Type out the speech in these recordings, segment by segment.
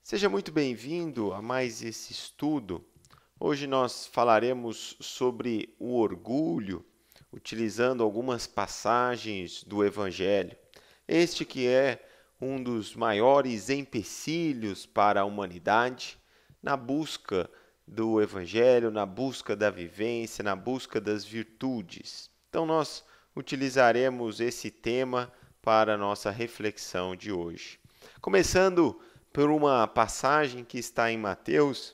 Seja muito bem-vindo a mais esse estudo. Hoje nós falaremos sobre o orgulho, utilizando algumas passagens do Evangelho. Este que é um dos maiores empecilhos para a humanidade na busca do Evangelho, na busca da vivência, na busca das virtudes. Então nós utilizaremos esse tema para a nossa reflexão de hoje. Começando por uma passagem que está em Mateus,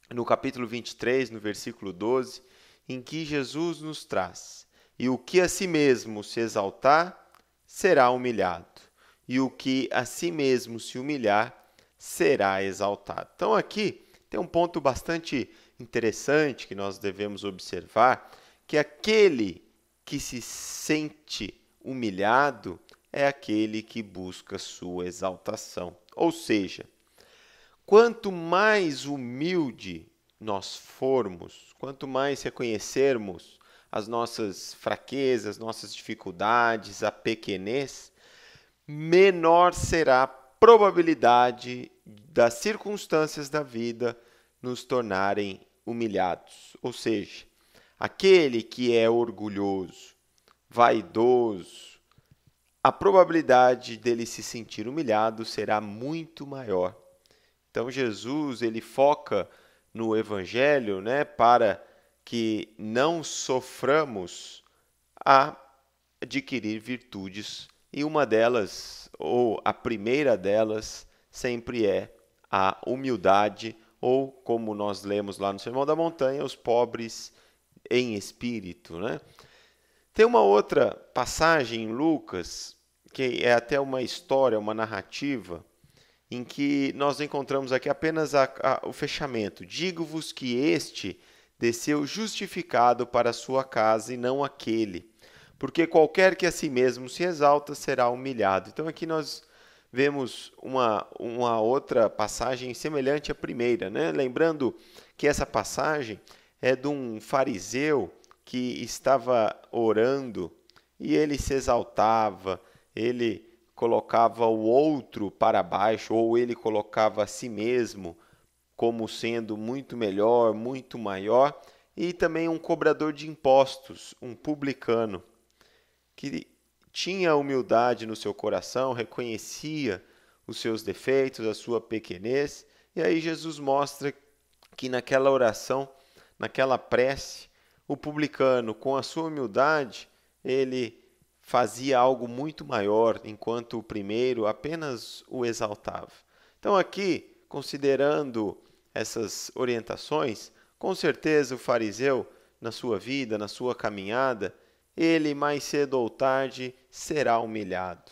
no capítulo 23, no versículo 12, em que Jesus nos traz: "E o que a si mesmo se exaltar, será humilhado, e o que a si mesmo se humilhar, será exaltado." Então aqui tem um ponto bastante interessante que nós devemos observar, que aquele que se sente humilhado é aquele que busca sua exaltação. Ou seja, quanto mais humilde nós formos, quanto mais reconhecermos as nossas fraquezas, nossas dificuldades, a pequenez, menor será a probabilidade das circunstâncias da vida nos tornarem humilhados. Ou seja, aquele que é orgulhoso, vaidoso, a probabilidade dele se sentir humilhado será muito maior. Então Jesus ele foca no Evangelho, para que não soframos a adquirir virtudes, e uma delas, ou a primeira delas, sempre é a humildade, ou como nós lemos lá no Sermão da Montanha, os pobres em espírito, Tem uma outra passagem em Lucas, que é até uma história, uma narrativa, em que nós encontramos aqui apenas o fechamento. "Digo-vos que este desceu justificado para a sua casa e não aquele. Porque qualquer que a si mesmo se exalta será humilhado." Então aqui nós vemos uma outra passagem semelhante à primeira, Lembrando que essa passagem é de um fariseu que estava orando e ele se exaltava, ele colocava o outro para baixo, ou ele colocava a si mesmo como sendo muito melhor, muito maior, e também um cobrador de impostos, um publicano, que tinha humildade no seu coração, reconhecia os seus defeitos, a sua pequenez, e aí Jesus mostra que naquela oração, naquela prece, o publicano, com a sua humildade, ele fazia algo muito maior, enquanto o primeiro apenas o exaltava. Então aqui, considerando essas orientações, com certeza o fariseu, na sua vida, na sua caminhada, ele mais cedo ou tarde será humilhado,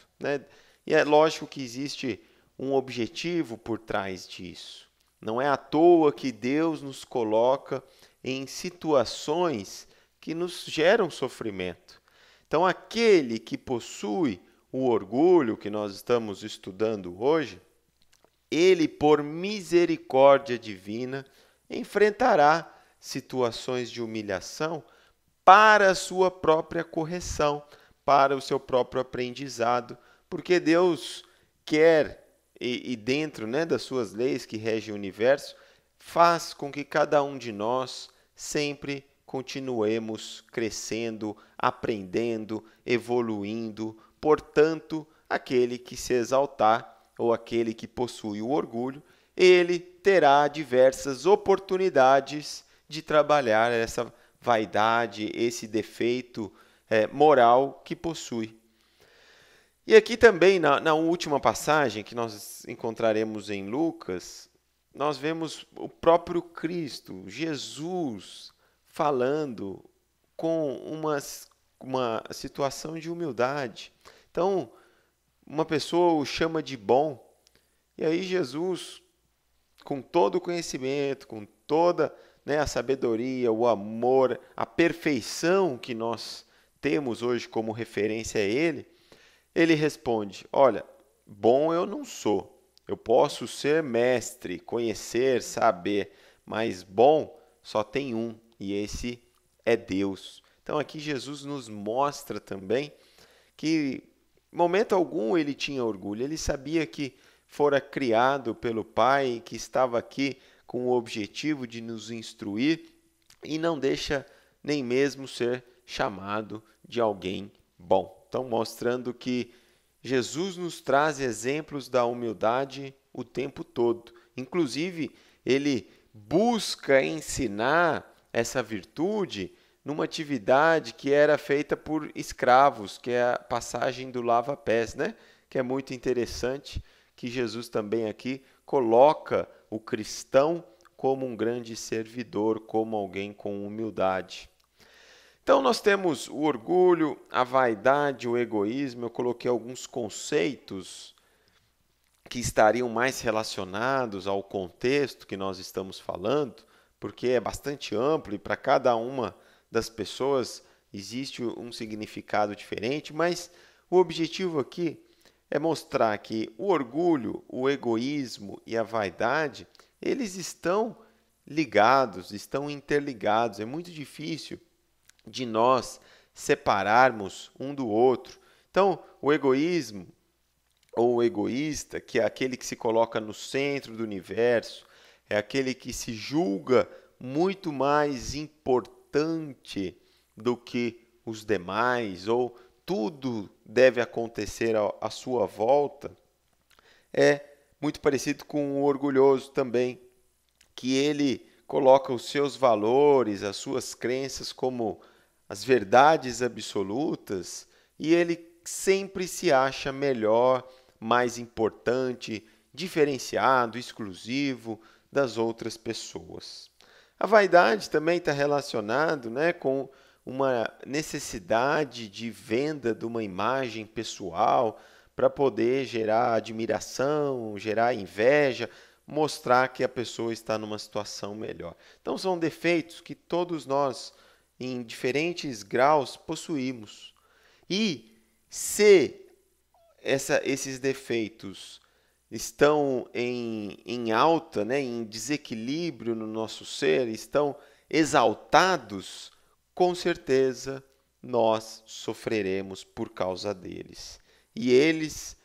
E é lógico que existe um objetivo por trás disso. Não é à toa que Deus nos coloca em situações que nos geram sofrimento. Então, aquele que possui o orgulho que nós estamos estudando hoje, ele, por misericórdia divina, enfrentará situações de humilhação para a sua própria correção, para o seu próprio aprendizado, porque Deus quer, e dentro das suas leis que regem o universo, faz com que cada um de nós sempre continuemos crescendo, aprendendo, evoluindo. Portanto, aquele que se exaltar, ou aquele que possui o orgulho, ele terá diversas oportunidades de trabalhar essa vaidade, esse defeito moral que possui. E aqui também, na última passagem que nós encontraremos em Lucas, nós vemos o próprio Cristo, Jesus, falando com uma situação de humildade. Então, uma pessoa o chama de bom, e aí Jesus, com todo o conhecimento, com toda a sabedoria, o amor, a perfeição que nós temos hoje como referência a ele responde: "Olha, bom eu não sou. Eu posso ser mestre, conhecer, saber, mas bom só tem um, e esse é Deus." Então aqui Jesus nos mostra também que, em momento algum, ele tinha orgulho. Ele sabia que fora criado pelo Pai, que estava aqui com o objetivo de nos instruir e não deixa nem mesmo ser chamado de alguém bom. Então, mostrando que Jesus nos traz exemplos da humildade o tempo todo. Inclusive, ele busca ensinar essa virtude numa atividade que era feita por escravos, que é a passagem do lava-pés, né? Que é muito interessante, que Jesus também aqui coloca o cristão como um grande servidor, como alguém com humildade. Então, nós temos o orgulho, a vaidade, o egoísmo. Eu coloquei alguns conceitos que estariam mais relacionados ao contexto que nós estamos falando, porque é bastante amplo e para cada uma das pessoas existe um significado diferente, mas o objetivo aqui é mostrar que o orgulho, o egoísmo e a vaidade, eles estão ligados, estão interligados. É muito difícil de nós separarmos um do outro. Então, o egoísmo ou o egoísta, que é aquele que se coloca no centro do universo, é aquele que se julga muito mais importante do que os demais, ou tudo deve acontecer à sua volta, é muito parecido com o orgulhoso também, que ele coloca os seus valores, as suas crenças como as verdades absolutas e ele sempre se acha melhor, mais importante, diferenciado, exclusivo das outras pessoas. A vaidade também está relacionado, né, com uma necessidade de venda de uma imagem pessoal para poder gerar admiração, gerar inveja, mostrar que a pessoa está numa situação melhor. Então, são defeitos que todos nós, em diferentes graus, possuímos. E se esses defeitos estão em alta, né, em desequilíbrio no nosso ser, estão exaltados, com certeza nós sofreremos por causa deles. E eles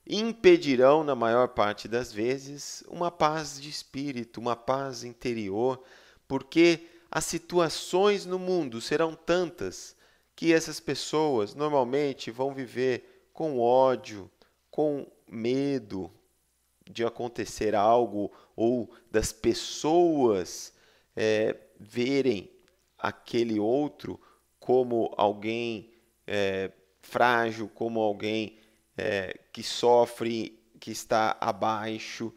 impedirão, na maior parte das vezes, uma paz de espírito, uma paz interior, porque as situações no mundo serão tantas que essas pessoas normalmente vão viver com ódio, com medo de acontecer algo ou das pessoas verem aquele outro como alguém frágil, como alguém que sofre, que está abaixo.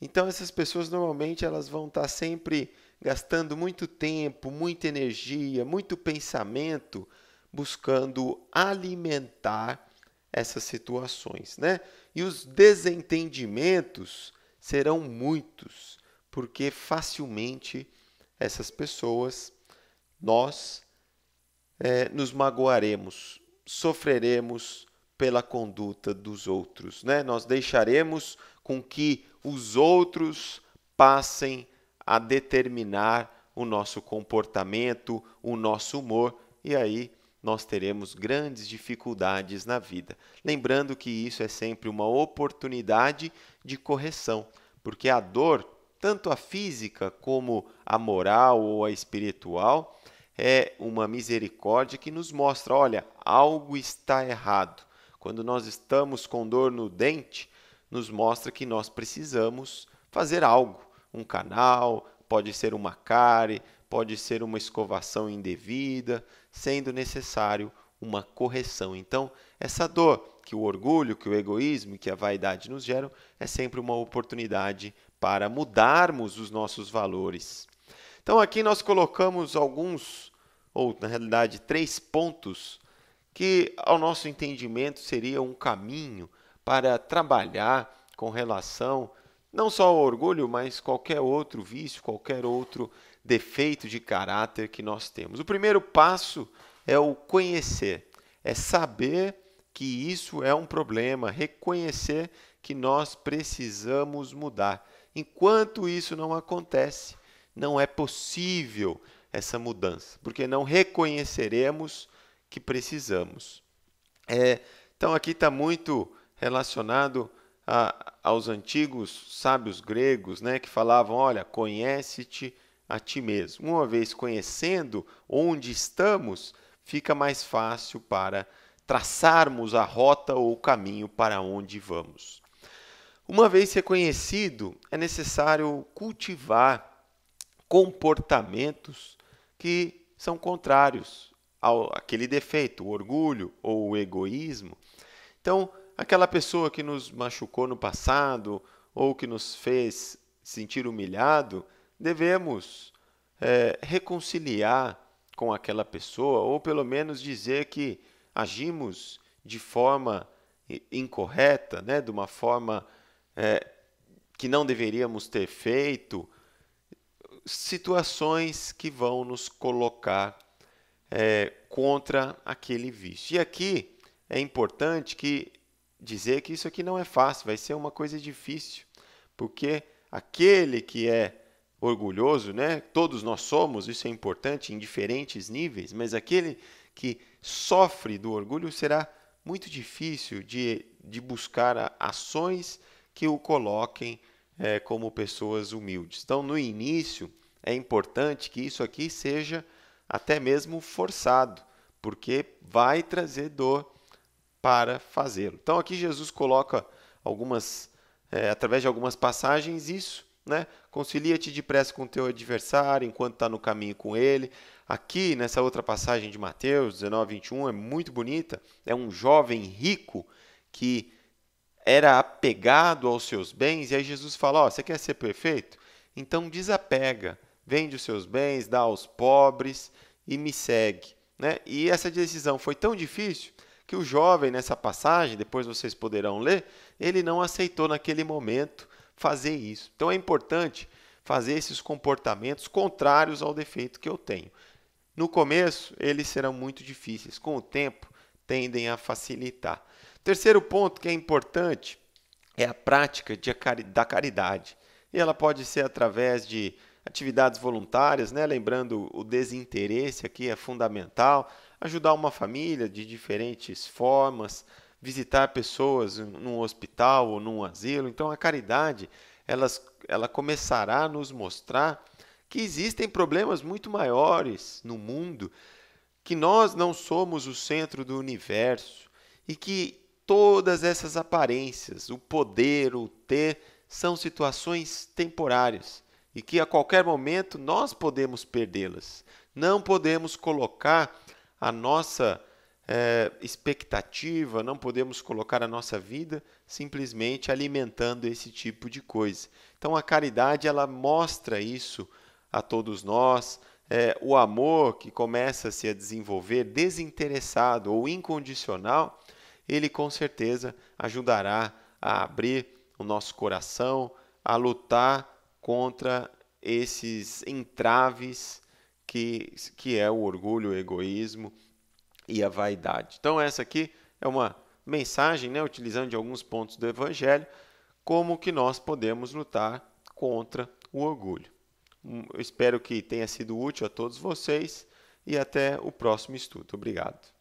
Então essas pessoas normalmente elas vão estar sempre gastando muito tempo, muita energia, muito pensamento buscando alimentar essas situações, né? E os desentendimentos serão muitos, porque facilmente essas pessoas, nós nos magoaremos, sofreremos pela conduta dos outros, né? Nós deixaremos com que os outros passem a determinar o nosso comportamento, o nosso humor, e aí nós teremos grandes dificuldades na vida. Lembrando que isso é sempre uma oportunidade de correção, porque a dor, tanto a física como a moral ou a espiritual, é uma misericórdia que nos mostra, olha, algo está errado. Quando nós estamos com dor no dente, nos mostra que nós precisamos fazer algo. Um canal, pode ser uma cárie, pode ser uma escovação indevida, sendo necessário uma correção. Então, essa dor que o orgulho, que o egoísmo, que a vaidade nos geram, é sempre uma oportunidade para mudarmos os nossos valores. Então, aqui nós colocamos alguns, ou na realidade 3 pontos, que ao nosso entendimento seria um caminho para trabalhar com relação não só ao orgulho, mas qualquer outro vício, qualquer outro defeito de caráter que nós temos. O primeiro passo é o conhecer, é saber que isso é um problema, reconhecer que nós precisamos mudar. Enquanto isso não acontece, não é possível essa mudança, porque não reconheceremos que precisamos. Então, aqui está muito relacionado aos antigos sábios gregos, né, que falavam, olha, conhece-te a ti mesmo. Uma vez conhecendo onde estamos, fica mais fácil para traçarmos a rota ou o caminho para onde vamos. Uma vez reconhecido, é necessário cultivar comportamentos que são contrários àquele defeito, o orgulho ou o egoísmo. Então, aquela pessoa que nos machucou no passado ou que nos fez sentir humilhado, devemos reconciliar com aquela pessoa ou pelo menos dizer que agimos de forma incorreta, né? De uma forma que não deveríamos ter feito, situações que vão nos colocar contra aquele vício. E aqui é importante dizer que isso aqui não é fácil, vai ser uma coisa difícil, porque aquele que é orgulhoso, né? Todos nós somos, isso é importante, em diferentes níveis, mas aquele que sofre do orgulho será muito difícil de buscar ações que o coloquem como pessoas humildes. Então, no início, é importante que isso aqui seja até mesmo forçado, porque vai trazer dor para fazê-lo. Então, aqui Jesus coloca através de algumas passagens, isso, né? Concilia-te depressa com o teu adversário enquanto está no caminho com ele. Aqui, nessa outra passagem de Mateus 19, 21, é muito bonita. É um jovem rico que era apegado aos seus bens, e aí Jesus fala, você quer ser perfeito? Então desapega, vende os seus bens, dá aos pobres e me segue. Né? E essa decisão foi tão difícil que o jovem, nessa passagem, depois vocês poderão ler, ele não aceitou naquele momento fazer isso. Então é importante fazer esses comportamentos contrários ao defeito que eu tenho. No começo, eles serão muito difíceis, com o tempo, tendem a facilitar. Terceiro ponto que é importante é a prática da caridade. E ela pode ser através de atividades voluntárias, né? Lembrando o desinteresse aqui é fundamental, ajudar uma família de diferentes formas, visitar pessoas num hospital ou num asilo. Então a caridade ela começará a nos mostrar que existem problemas muito maiores no mundo, que nós não somos o centro do universo e que todas essas aparências, o poder, o ter, são situações temporárias e que a qualquer momento nós podemos perdê-las. Não podemos colocar a nossa expectativa, não podemos colocar a nossa vida simplesmente alimentando esse tipo de coisa. Então a caridade ela mostra isso a todos nós, o amor que começa a se desenvolver desinteressado ou incondicional, ele com certeza ajudará a abrir o nosso coração, a lutar contra esses entraves que é o orgulho, o egoísmo e a vaidade. Então essa aqui é uma mensagem, né, utilizando de alguns pontos do Evangelho, como que nós podemos lutar contra o orgulho. Eu espero que tenha sido útil a todos vocês e até o próximo estudo. Obrigado.